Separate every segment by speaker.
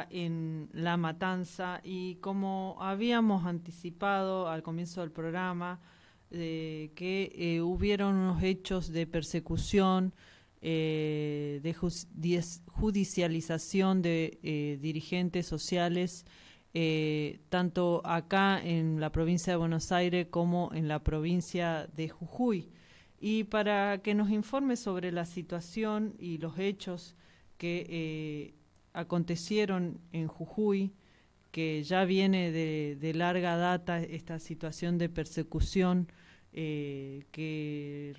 Speaker 1: acá en La Matanza, y como habíamos anticipado al comienzo del programa, que hubieron unos hechos de persecución, de judicialización de dirigentes sociales, tanto acá en la provincia de Buenos Aires como en la provincia de Jujuy. Y para que nos informe sobre la situación y los hechos que acontecieron en Jujuy, que ya viene de larga data esta situación de persecución que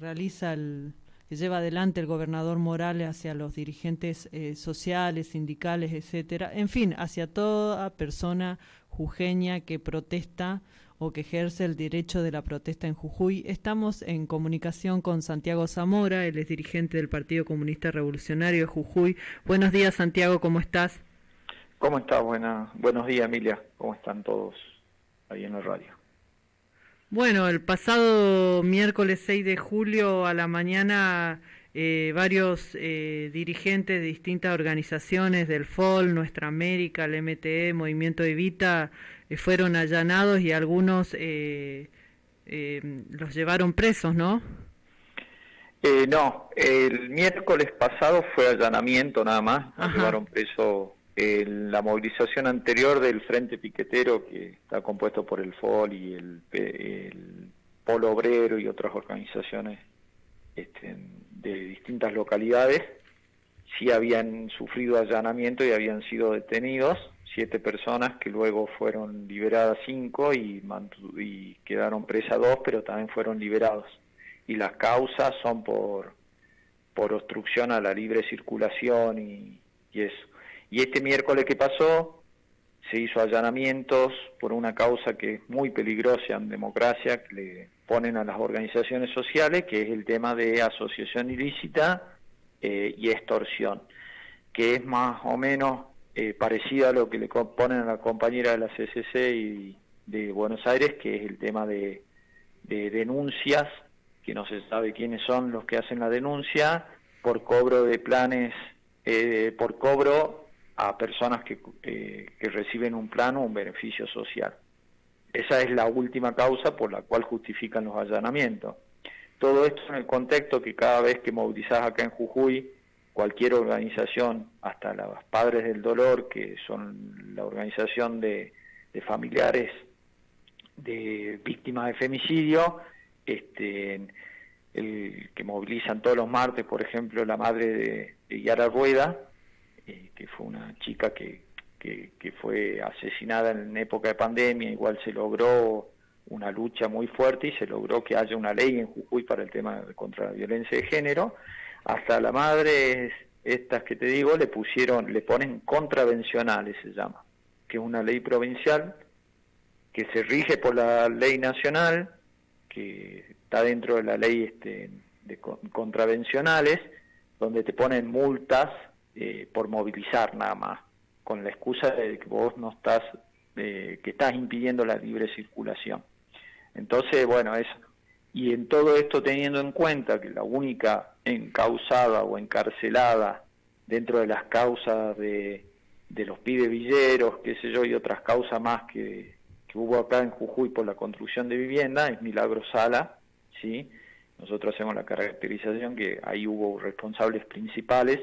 Speaker 1: que lleva adelante el gobernador Morales hacia los dirigentes sociales, sindicales, etcétera, en fin, hacia toda persona jujeña que protesta o que ejerce el derecho de la protesta en Jujuy. Estamos en comunicación con Santiago Zamora, él es dirigente del Partido Comunista Revolucionario de Jujuy. Buenos días, Santiago, ¿cómo estás?
Speaker 2: ¿Cómo estás? Buenos días, Emilia. ¿Cómo están todos ahí en la radio?
Speaker 1: Bueno, el pasado miércoles 6 de julio a la mañana varios dirigentes de distintas organizaciones del FOL, Nuestra América, el MTE, Movimiento Evita, fueron allanados y algunos los llevaron presos, ¿no?
Speaker 2: No, el miércoles pasado fue allanamiento nada más, nos llevaron preso la movilización anterior del Frente Piquetero, que está compuesto por el FOL y el Polo Obrero y otras organizaciones de distintas localidades. Sí habían sufrido allanamiento y habían sido detenidos 7 personas, que luego fueron liberadas 5 y quedaron presas 2, pero también fueron liberados. Y las causas son por obstrucción a la libre circulación y eso. Y este miércoles que pasó se hizo allanamientos por una causa que es muy peligrosa en democracia, que le ponen a las organizaciones sociales, que es el tema de asociación ilícita y extorsión, que es más o menos parecido a lo que le ponen a la compañera de la CCC y de Buenos Aires, que es el tema de denuncias, que no se sabe quiénes son los que hacen la denuncia, por cobro de planes, por cobro a personas que reciben un plan o un beneficio social. Esa es la última causa por la cual justifican los allanamientos. Todo esto en el contexto que cada vez que movilizás acá en Jujuy, cualquier organización, hasta los Padres del Dolor, que son la organización de familiares de víctimas de femicidio, el que movilizan todos los martes, por ejemplo, la madre de Yara Rueda, que fue una chica que fue asesinada en época de pandemia. Igual se logró una lucha muy fuerte y se logró que haya una ley en Jujuy para el tema contra la violencia de género. Hasta la madre, estas que te digo, le ponen contravencionales, se llama, que es una ley provincial que se rige por la ley nacional, que está dentro de la ley de contravencionales, donde te ponen multas por movilizar nada más, con la excusa de que vos no estás, que estás impidiendo la libre circulación. Entonces, bueno, eso. Y en todo esto, teniendo en cuenta que la única encausada o encarcelada dentro de las causas de los pibes villeros, qué sé yo, y otras causas más que hubo acá en Jujuy por la construcción de vivienda, es Milagro Sala, ¿sí? Nosotros hacemos la caracterización que ahí hubo responsables principales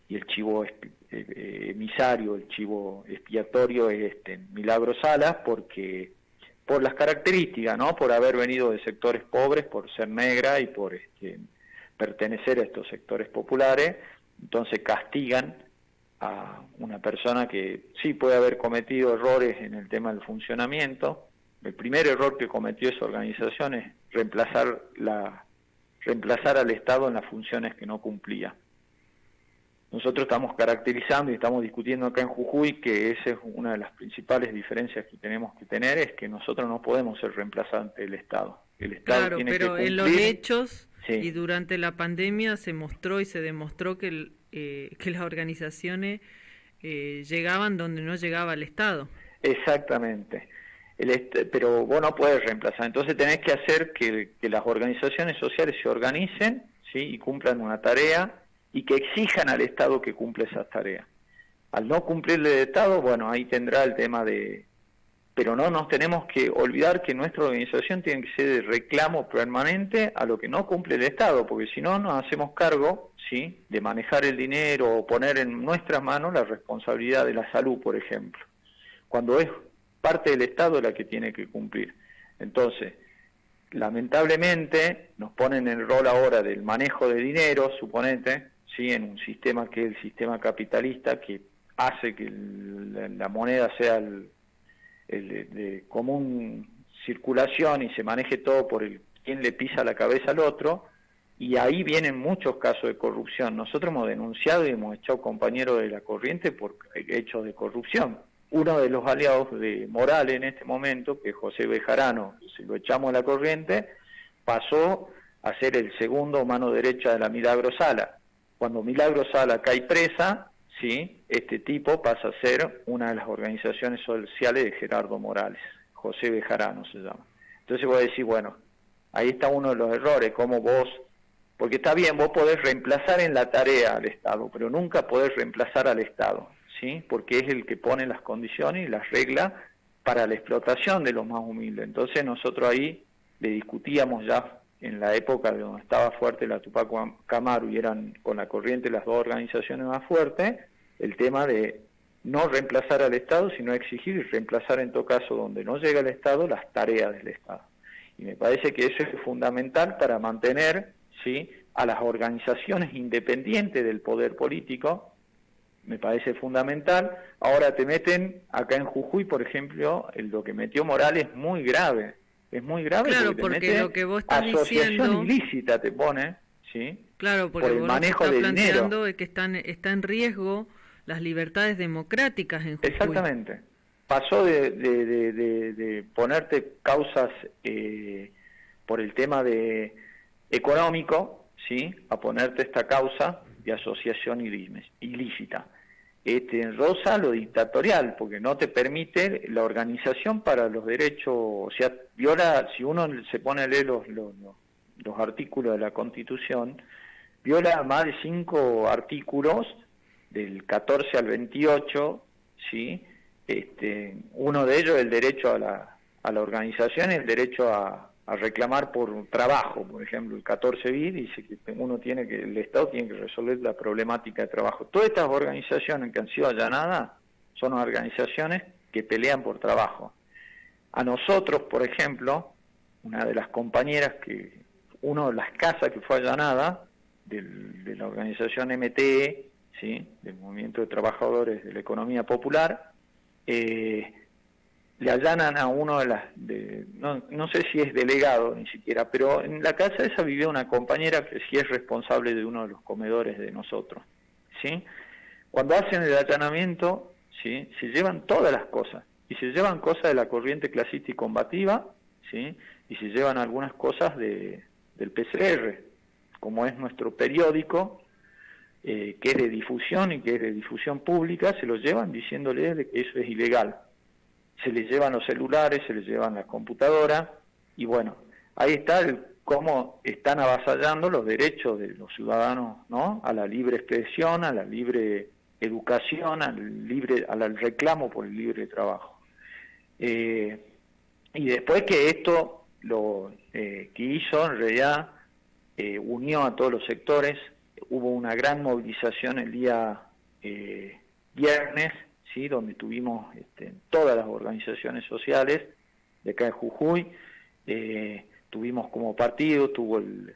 Speaker 2: y el chivo emisario, el chivo expiatorio es Milagro Sala, porque por las características, ¿no? Por haber venido de sectores pobres, por ser negra y por pertenecer a estos sectores populares, entonces castigan a una persona que sí puede haber cometido errores en el tema del funcionamiento. El primer error que cometió esa organización es reemplazar al Estado en las funciones que no cumplía. Nosotros estamos caracterizando y estamos discutiendo acá en Jujuy que esa es una de las principales diferencias que tenemos que tener, es que nosotros no podemos ser reemplazantes del Estado. El Estado
Speaker 1: Claro,
Speaker 2: tiene
Speaker 1: pero
Speaker 2: que cumplir.
Speaker 1: En los hechos
Speaker 2: sí.
Speaker 1: Y durante la pandemia se mostró y se demostró que las organizaciones llegaban donde no llegaba el Estado.
Speaker 2: Exactamente. Pero vos no podés reemplazar. Entonces tenés que hacer que las organizaciones sociales se organicen, ¿sí? Y cumplan una tarea y que exijan al Estado que cumpla esas tareas. Al no cumplirle el Estado, bueno, ahí tendrá el tema de... Pero no nos tenemos que olvidar que nuestra organización tiene que ser de reclamo permanente a lo que no cumple el Estado, porque si no nos hacemos cargo, ¿sí?, de manejar el dinero o poner en nuestras manos la responsabilidad de la salud, por ejemplo, cuando es parte del Estado la que tiene que cumplir. Entonces, lamentablemente nos ponen en el rol ahora del manejo de dinero, suponete, ¿sí?, en un sistema que es el sistema capitalista, que hace que la moneda sea de común circulación y se maneje todo por quien le pisa la cabeza al otro, y ahí vienen muchos casos de corrupción. Nosotros hemos denunciado y hemos echado compañeros de la corriente por hechos de corrupción. Uno de los aliados de Morales en este momento, que es José Bejarano, si lo echamos a la corriente, pasó a ser el segundo mano derecha de la Milagro Sala. Cuando Milagro Sala cae presa, ¿sí?, este tipo pasa a ser una de las organizaciones sociales de Gerardo Morales, José Bejarano se llama. Entonces vos decís, bueno, ahí está uno de los errores, como vos, porque está bien, vos podés reemplazar en la tarea al Estado, pero nunca podés reemplazar al Estado, ¿sí?, porque es el que pone las condiciones y las reglas para la explotación de los más humildes. Entonces nosotros ahí le discutíamos ya en la época de donde estaba fuerte la Tupac Amaru y eran con la corriente las dos organizaciones más fuertes, el tema de no reemplazar al Estado, sino exigir y reemplazar en todo caso donde no llega el Estado las tareas del Estado. Y me parece que eso es fundamental para mantener, ¿sí?, a las organizaciones independientes del poder político, me parece fundamental. Ahora te meten, acá en Jujuy, por ejemplo, lo que metió Morales es muy grave. Es muy grave,
Speaker 1: claro,
Speaker 2: porque te mete
Speaker 1: lo que vos estás
Speaker 2: asociación
Speaker 1: diciendo,
Speaker 2: ilícita, te pone, ¿sí?,
Speaker 1: claro, porque
Speaker 2: por el
Speaker 1: vos lo que
Speaker 2: manejo
Speaker 1: estás
Speaker 2: de
Speaker 1: planteando
Speaker 2: dinero.
Speaker 1: es que está en riesgo las libertades democráticas en Jujuy.
Speaker 2: Exactamente. Pasó de ponerte causas por el tema de económico, ¿sí?, a ponerte esta causa de asociación ilícita. Rosa lo dictatorial, porque no te permite la organización para los derechos, o sea, viola, si uno se pone a leer los artículos de la Constitución, viola más de 5 artículos, del 14 al 28, ¿sí? Uno de ellos es el derecho a la organización y el derecho a reclamar por trabajo. Por ejemplo, el 14 bis dice que el Estado tiene que resolver la problemática de trabajo. Todas estas organizaciones que han sido allanadas son organizaciones que pelean por trabajo. A nosotros, por ejemplo, una de las compañeras una de las casas que fue allanada de la organización MTE, ¿sí?, del Movimiento de Trabajadores de la Economía Popular, le allanan a uno no sé si es delegado ni siquiera, pero en la casa esa vivía una compañera que sí es responsable de uno de los comedores de nosotros, ¿sí? Cuando hacen el allanamiento, ¿sí?, se llevan todas las cosas, y se llevan cosas de la corriente clasista y combativa, ¿sí?, y se llevan algunas cosas del PCR, como es nuestro periódico, que es de difusión y que es de difusión pública, se lo llevan diciéndole de que eso es ilegal. Se les llevan los celulares, se les llevan las computadoras, y bueno, ahí está cómo están avasallando los derechos de los ciudadanos, ¿no?, a la libre expresión, a la libre educación, al reclamo por el libre trabajo. Y después que esto lo que hizo, en realidad, unió a todos los sectores. Hubo una gran movilización el día viernes, ¿sí?, donde tuvimos todas las organizaciones sociales de acá de Jujuy. Tuvimos como partido, tuvo el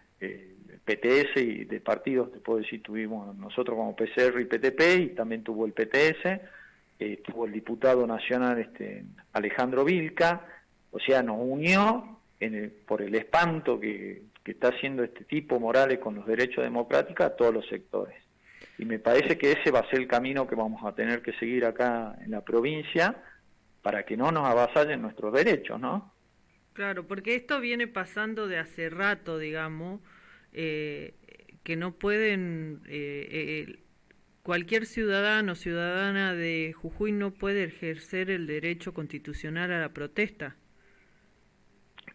Speaker 2: PTS, y de partidos te puedo decir, tuvimos nosotros como PCR y PTP, y también tuvo el PTS, tuvo el diputado nacional Alejandro Vilca. O sea, nos unió por el espanto que está haciendo este tipo Morales con los derechos democráticos a todos los sectores. Y me parece que ese va a ser el camino que vamos a tener que seguir acá en la provincia para que no nos avasallen nuestros derechos, ¿no?
Speaker 1: Claro, porque esto viene pasando de hace rato, digamos, que no pueden, cualquier ciudadano o ciudadana de Jujuy no puede ejercer el derecho constitucional a la protesta.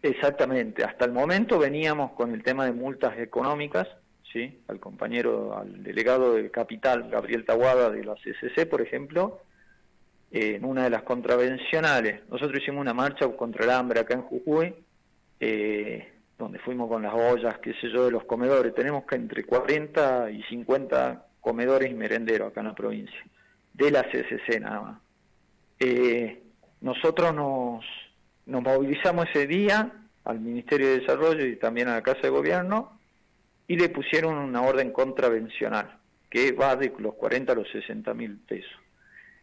Speaker 2: Exactamente, hasta el momento veníamos con el tema de multas económicas, ¿sí? Al delegado de Capital, Gabriel Tahuada, de la CCC, por ejemplo, en una de las contravencionales. Nosotros hicimos una marcha contra el hambre acá en Jujuy, donde fuimos con las ollas, qué sé yo, de los comedores. Tenemos que entre 40 y 50 comedores y merenderos acá en la provincia, de la CCC nada más. Nosotros nos movilizamos ese día al Ministerio de Desarrollo y también a la Casa de Gobierno, y le pusieron una orden contravencional, que va de los 40 a los 60.000 pesos.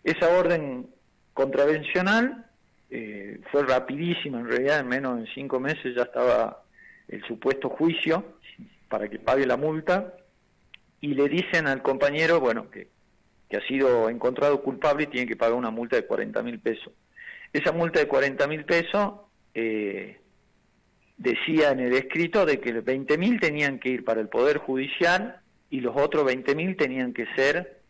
Speaker 2: Esa orden contravencional fue rapidísima, en realidad en menos de 5 meses ya estaba el supuesto juicio para que pague la multa, y le dicen al compañero, bueno, que ha sido encontrado culpable y tiene que pagar una multa de 40.000 pesos. Esa multa de 40.000 pesos decía en el escrito de que los 20.000 tenían que ir para el Poder Judicial y los otros 20.000 tenían que ser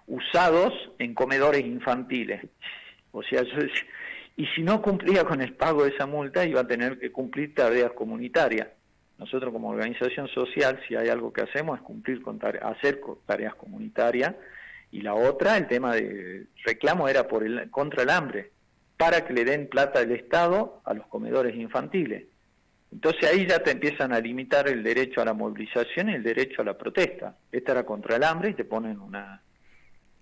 Speaker 2: usados en comedores infantiles. O sea, y si no cumplía con el pago de esa multa, iba a tener que cumplir tareas comunitarias. Nosotros como organización social, si hay algo que hacemos, es cumplir con hacer tareas comunitarias. Y la otra, el tema de reclamo era contra el hambre, para que le den plata del Estado a los comedores infantiles. Entonces ahí ya te empiezan a limitar el derecho a la movilización y el derecho a la protesta. Esta era contra el hambre y te ponen una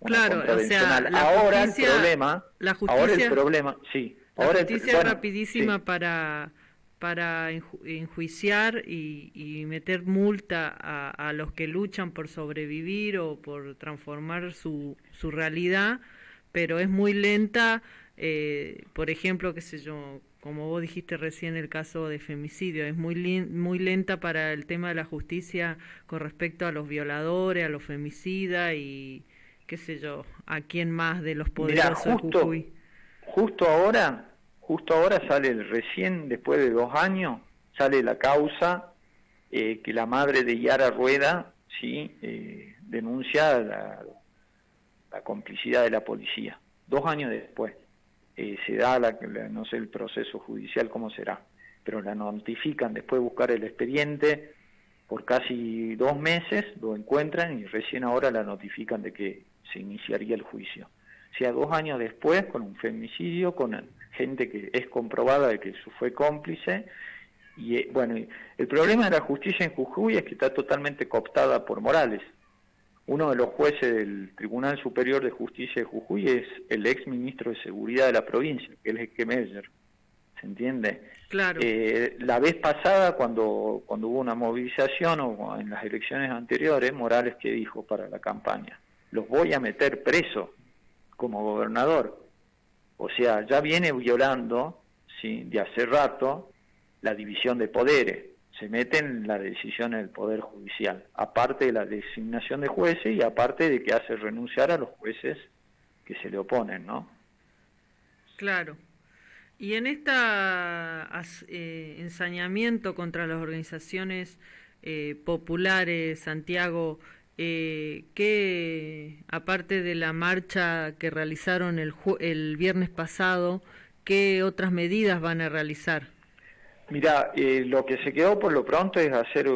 Speaker 1: claro,
Speaker 2: contravencional.
Speaker 1: O sea,
Speaker 2: ahora
Speaker 1: justicia,
Speaker 2: el problema, sí.
Speaker 1: La
Speaker 2: ahora
Speaker 1: justicia es rapidísima
Speaker 2: sí.
Speaker 1: para enjuiciar y meter multa a los que luchan por sobrevivir o por transformar su realidad, pero es muy lenta, por ejemplo, qué sé yo, como vos dijiste recién, el caso de femicidio, es muy lenta para el tema de la justicia con respecto a los violadores, a los femicidas y qué sé yo, a quién más de los poderosos de Jujuy.
Speaker 2: Justo ahora sale, recién después de 2 años, sale la causa que la madre de Yara Rueda, ¿sí? Denuncia la complicidad de la policía. 2 años después se da no sé el proceso judicial cómo será, pero la notifican después de buscar el expediente por casi 2 meses, lo encuentran y recién ahora la notifican de que se iniciaría el juicio. O sea, 2 años después, con un femicidio, con gente que es comprobada de que fue cómplice. Y bueno, el problema de la justicia en Jujuy es que está totalmente cooptada por Morales. Uno de los jueces del Tribunal Superior de Justicia de Jujuy es el ex ministro de Seguridad de la provincia, que es Eike Meyer. ¿Se entiende?
Speaker 1: Claro.
Speaker 2: La vez pasada, cuando hubo una movilización o en las elecciones anteriores, Morales, ¿qué dijo para la campaña? Los voy a meter preso como gobernador. O sea, ya viene violando, ¿sí?, de hace rato la división de poderes. Se mete en la decisión del Poder Judicial, aparte de la designación de jueces y aparte de que hace renunciar a los jueces que se le oponen, ¿no?
Speaker 1: Claro. Y en ensañamiento contra las organizaciones populares, Santiago, ¿qué, aparte de la marcha que realizaron el viernes pasado, qué otras medidas van a realizar?
Speaker 2: Mira, lo que se quedó por lo pronto es hacer,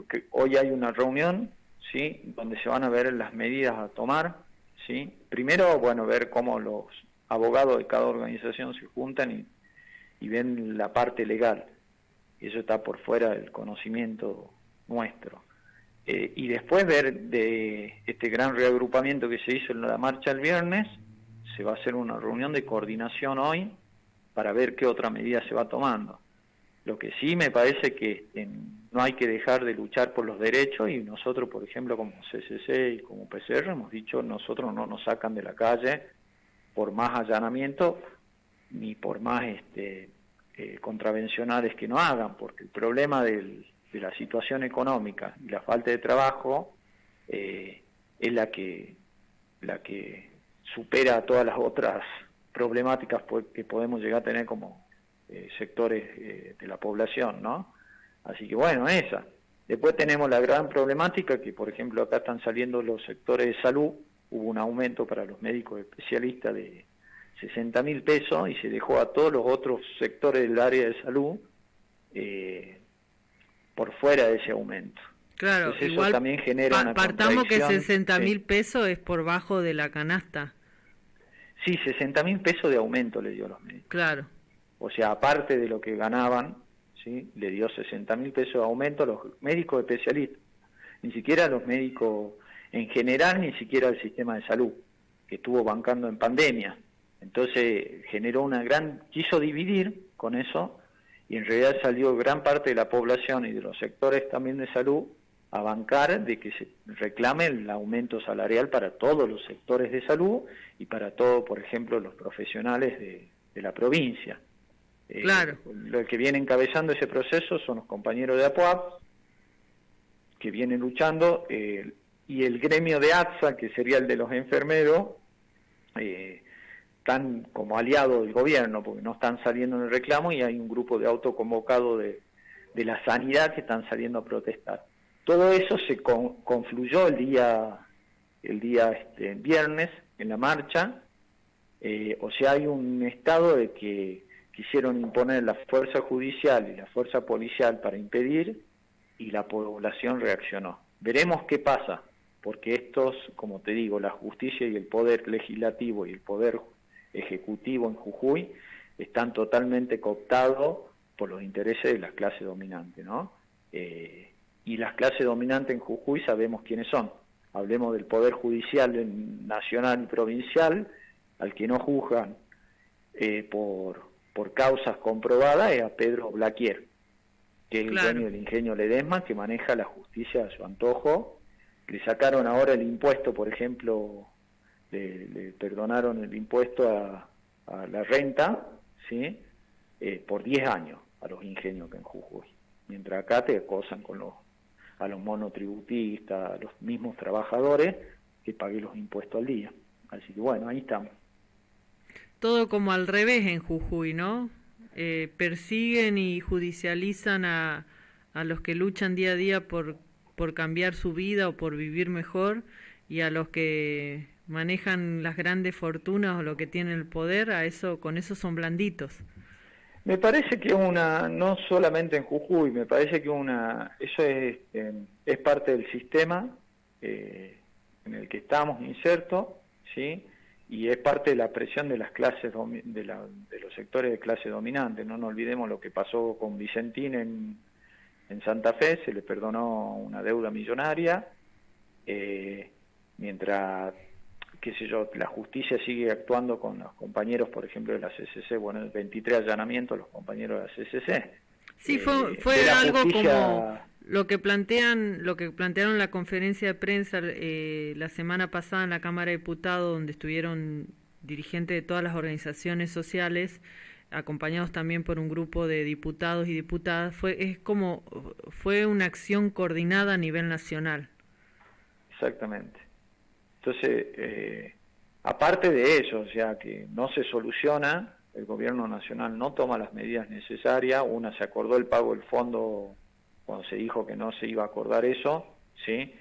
Speaker 2: que hoy hay una reunión, ¿sí?, donde se van a ver las medidas a tomar, ¿sí? Primero, bueno, ver cómo los abogados de cada organización se juntan y ven la parte legal. Eso está por fuera del conocimiento nuestro. Y después ver de este gran reagrupamiento que se hizo en la marcha el viernes, se va a hacer una reunión de coordinación hoy para ver qué otra medida se va tomando. Lo que sí me parece que no hay que dejar de luchar por los derechos, y nosotros, por ejemplo, como CCC y como PCR, hemos dicho, nosotros no nos sacan de la calle por más allanamiento ni por más contravencionales que no hagan, porque el problema de la situación económica y la falta de trabajo es la que supera todas las otras problemáticas que podemos llegar a tener como sectores de la población, ¿no? Así que bueno, esa. Después tenemos la gran problemática que, por ejemplo, acá están saliendo los sectores de salud. Hubo un aumento para los médicos especialistas de 60.000 pesos y se dejó a todos los otros sectores del área de salud por fuera de ese aumento.
Speaker 1: Claro,
Speaker 2: entonces
Speaker 1: igual
Speaker 2: eso también genera una
Speaker 1: partamos que
Speaker 2: contradicción.
Speaker 1: 60.000 pesos es por bajo de la canasta.
Speaker 2: Sí, 60.000 pesos de aumento le dio a los médicos.
Speaker 1: Claro.
Speaker 2: O sea, aparte de lo que ganaban, ¿sí? Le dio 60.000 pesos de aumento a los médicos especialistas. Ni siquiera a los médicos en general, ni siquiera al sistema de salud, que estuvo bancando en pandemia. Entonces generó quiso dividir con eso, y en realidad salió gran parte de la población y de los sectores también de salud a bancar de que se reclame el aumento salarial para todos los sectores de salud y para todos, por ejemplo, los profesionales de la provincia.
Speaker 1: Claro.
Speaker 2: Los que viene encabezando ese proceso son los compañeros de APOAP, que vienen luchando, y el gremio de ATSA, que sería el de los enfermeros, están como aliados del gobierno, porque no están saliendo en el reclamo, y hay un grupo de autoconvocados de la sanidad que están saliendo a protestar. Todo eso se confluyó el día viernes en la marcha. O sea, hay un estado de que quisieron imponer la fuerza judicial y la fuerza policial para impedir, y la población reaccionó. Veremos qué pasa, porque estos, como te digo, la justicia y el poder legislativo y el poder ejecutivo en Jujuy están totalmente cooptados por los intereses de las clases dominantes, ¿no? Y las clases dominantes en Jujuy sabemos quiénes son. Hablemos del poder judicial nacional y provincial, al que no juzgan por causas comprobadas, es a Pedro Blaquier, que es el dueño del ingenio Ledesma, que maneja la justicia a su antojo. Le sacaron ahora el impuesto, por ejemplo, le perdonaron el impuesto a la renta, ¿sí? Por 10 años a los ingenios que en Jujuy. Mientras acá te acosan a los monotributistas, a los mismos trabajadores, que paguen los impuestos al día. Así que bueno, ahí estamos.
Speaker 1: Todo como al revés en Jujuy, ¿no? Persiguen y judicializan a los que luchan día a día por cambiar su vida o por vivir mejor, y a los que manejan las grandes fortunas o lo que tienen el poder, con eso son blanditos.
Speaker 2: Me parece que no solamente en Jujuy, me parece que eso es parte del sistema en el que estamos insertos, ¿sí? Y es parte de la presión de las clases de los sectores de clase dominante. No nos olvidemos lo que pasó con Vicentín en Santa Fe. Se le perdonó una deuda millonaria, mientras, qué sé yo, la justicia sigue actuando con los compañeros, por ejemplo, de la CCC. Bueno, el 23 allanamientos a los compañeros de la CCC.
Speaker 1: Sí, fue algo como lo que plantearon en la conferencia de prensa la semana pasada en la Cámara de Diputados, donde estuvieron dirigentes de todas las organizaciones sociales, acompañados también por un grupo de diputados y diputadas. Fue una acción coordinada a nivel nacional.
Speaker 2: Exactamente. Entonces, aparte de eso, o sea, que no se soluciona, el gobierno nacional no toma las medidas necesarias. Se acordó el pago del fondo cuando se dijo que no se iba a acordar eso, ¿sí?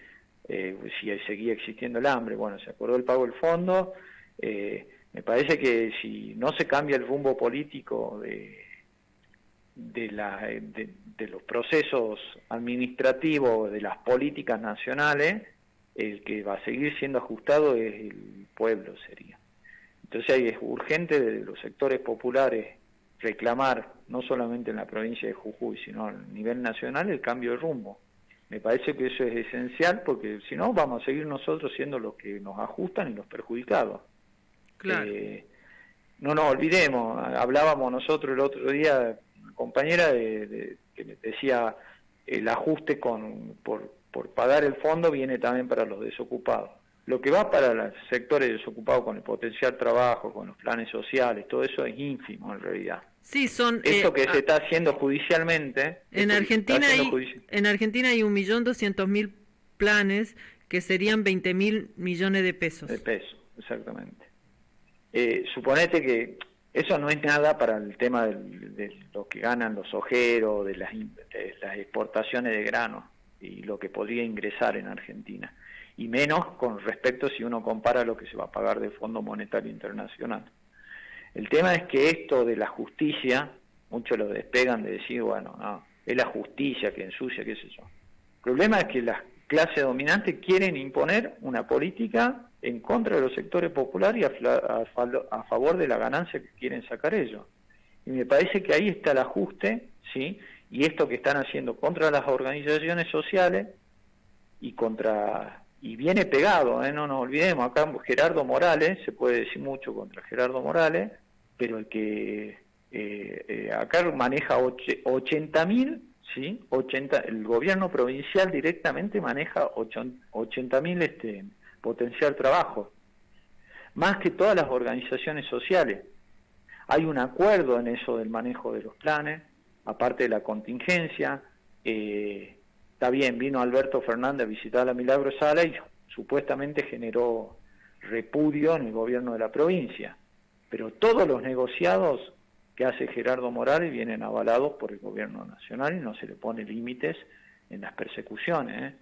Speaker 2: Si seguía existiendo el hambre, bueno, se acordó el pago del fondo. Me parece que si no se cambia el rumbo político de los procesos administrativos, de las políticas nacionales, el que va a seguir siendo ajustado es el pueblo, sería. Entonces ahí es urgente de los sectores populares reclamar, no solamente en la provincia de Jujuy, sino a nivel nacional, el cambio de rumbo. Me parece que eso es esencial, porque si no vamos a seguir nosotros siendo los que nos ajustan y los perjudicados.
Speaker 1: Claro.
Speaker 2: No nos olvidemos, hablábamos nosotros el otro día, una compañera que me decía, el ajuste por pagar el fondo viene también para los desocupados. Lo que va para los sectores desocupados con el potencial trabajo, con los planes sociales, todo eso es ínfimo en realidad.
Speaker 1: Sí,
Speaker 2: eso que se está haciendo judicialmente.
Speaker 1: En Argentina hay 1.200.000 planes que serían 20.000 millones de pesos.
Speaker 2: De pesos, exactamente. Suponete que eso no es nada para el tema de lo que ganan los ojeros, de las exportaciones de grano y lo que podría ingresar en Argentina. Y menos con respecto si uno compara lo que se va a pagar del Fondo Monetario Internacional. El tema es que esto de la justicia, muchos lo despegan de decir, bueno, no, es la justicia que ensucia, qué sé yo. El problema es que las clases dominantes quieren imponer una política en contra de los sectores populares y a favor de la ganancia que quieren sacar ellos. Y me parece que ahí está el ajuste, ¿sí? Y esto que están haciendo contra las organizaciones sociales y viene pegado, no nos olvidemos, acá Gerardo Morales, se puede decir mucho contra Gerardo Morales, pero el que acá maneja 80.000, ¿sí? El gobierno provincial directamente maneja 80.000 potencial trabajo, más que todas las organizaciones sociales. Hay un acuerdo en eso del manejo de los planes, aparte de la contingencia. Está bien, vino Alberto Fernández a visitar la Milagro Sala y supuestamente generó repudio en el gobierno de la provincia, pero todos los negociados que hace Gerardo Morales vienen avalados por el gobierno nacional y no se le pone límites en las persecuciones.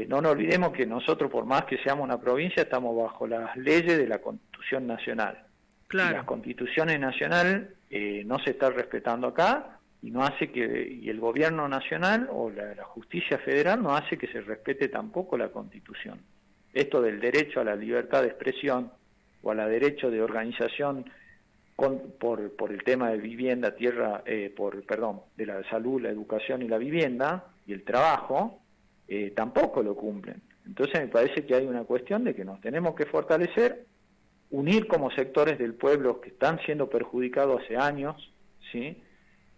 Speaker 2: No nos olvidemos que nosotros, por más que seamos una provincia, estamos bajo las leyes de la Constitución Nacional.
Speaker 1: Claro.
Speaker 2: Y la Constitución Nacional no se está respetando acá y no hace y el gobierno nacional o la justicia federal no hace que se respete tampoco la Constitución. Esto del derecho a la libertad de expresión o al derecho de organización por el tema de vivienda, de la salud, la educación y la vivienda y el trabajo, tampoco lo cumplen. Entonces me parece que hay una cuestión de que nos tenemos que fortalecer, unir como sectores del pueblo que están siendo perjudicados hace años, ¿sí?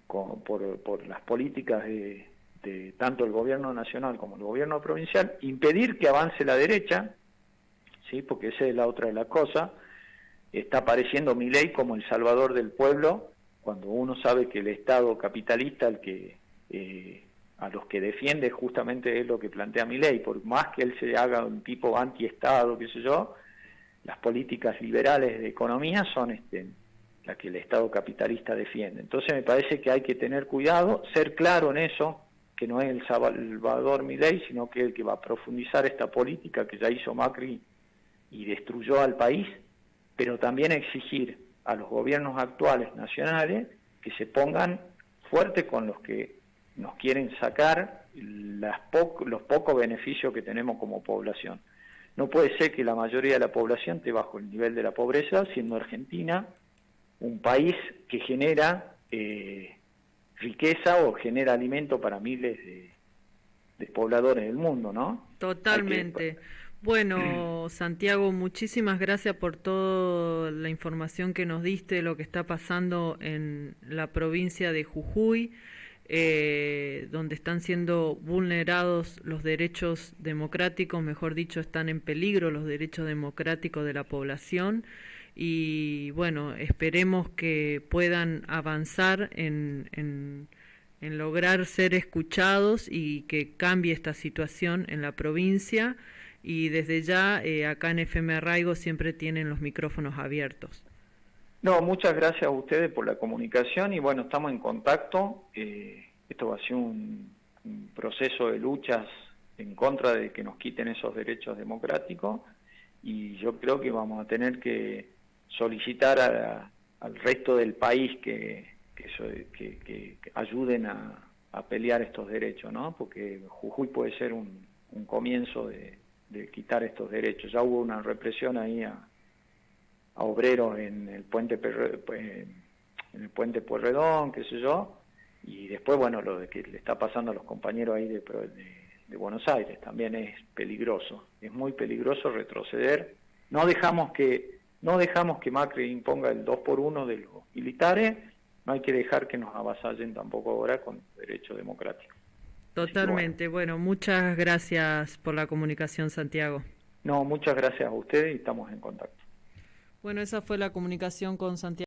Speaker 2: Por las políticas de tanto el gobierno nacional como el gobierno provincial, impedir que avance la derecha, ¿sí? Porque esa es la otra de las cosas. Está apareciendo Milei como el salvador del pueblo, cuando uno sabe que el Estado capitalista, a los que defiende justamente es lo que plantea Milei, por más que él se haga un tipo anti-Estado, qué sé yo, las políticas liberales de economía son las que el Estado capitalista defiende. Entonces me parece que hay que tener cuidado, ser claro en eso, que no es el salvador Milei, sino que es el que va a profundizar esta política que ya hizo Macri y destruyó al país, pero también exigir a los gobiernos actuales nacionales que se pongan fuertes con los que nos quieren sacar los pocos beneficios que tenemos como población. No puede ser que la mayoría de la población esté bajo el nivel de la pobreza, siendo Argentina un país que genera riqueza o genera alimento para miles de pobladores del mundo, ¿no?
Speaker 1: Totalmente. Bueno, Santiago, muchísimas gracias por toda la información que nos diste de lo que está pasando en la provincia de Jujuy, donde están siendo vulnerados los derechos democráticos, mejor dicho, están en peligro los derechos democráticos de la población. Y bueno, esperemos que puedan avanzar en lograr ser escuchados y que cambie esta situación en la provincia. Y desde ya, acá en FM Arraigo siempre tienen los micrófonos abiertos.
Speaker 2: No, muchas gracias a ustedes por la comunicación y bueno, estamos en contacto. Esto va a ser un proceso de luchas en contra de que nos quiten esos derechos democráticos y yo creo que vamos a tener que solicitar al resto del país que ayuden a pelear estos derechos, ¿no? Porque Jujuy puede ser un comienzo de quitar estos derechos. Ya hubo una represión ahí a obreros en el puente Pueyrredón, qué sé yo, y después, bueno, lo de que le está pasando a los compañeros ahí de Buenos Aires, también es peligroso, es muy peligroso retroceder. No dejamos que Macri imponga el 2x1 de los militares, no hay que dejar que nos avasallen tampoco ahora con derechos democráticos.
Speaker 1: Totalmente, bueno, muchas gracias por la comunicación, Santiago.
Speaker 2: No, muchas gracias a ustedes y estamos en contacto.
Speaker 1: Bueno, esa fue la comunicación con Santiago.